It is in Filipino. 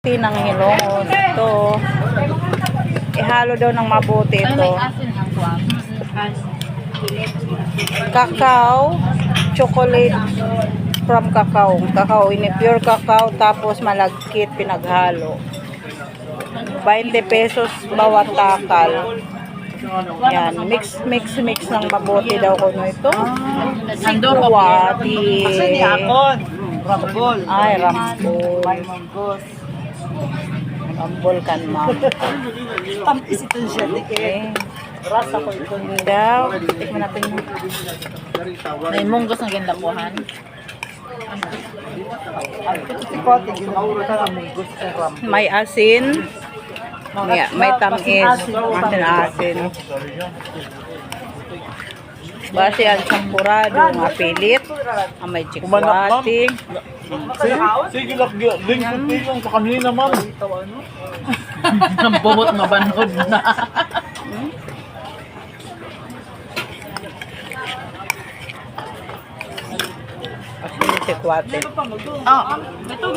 Mabuti ng hilongos. Ito. Ihalo daw ng mabuti ito. Cacao, chocolate from cacao. Cacao, ini pure cacao tapos malagkit pinaghalo. 20 pesos bawat takal. Yan, mix ng mabuti daw ko ito. Sikuwati. Rambol. Ay, rambol. Rambol kan, ma'am. Tampis ito siya. Okay. Rasa ko ito. Daw, tikman natin mo. May munggos na gindapuhan. Ito si Kote, ginauro ka namin. Gusto ko rambol. May asin. May tamis. Asin. Base ang sampurado, mga pilit. May chikwati. Sige lang, link ko lang sa kanina, ma'am. Ang bubot mabanod na. Asin, chikwati. Ah, ito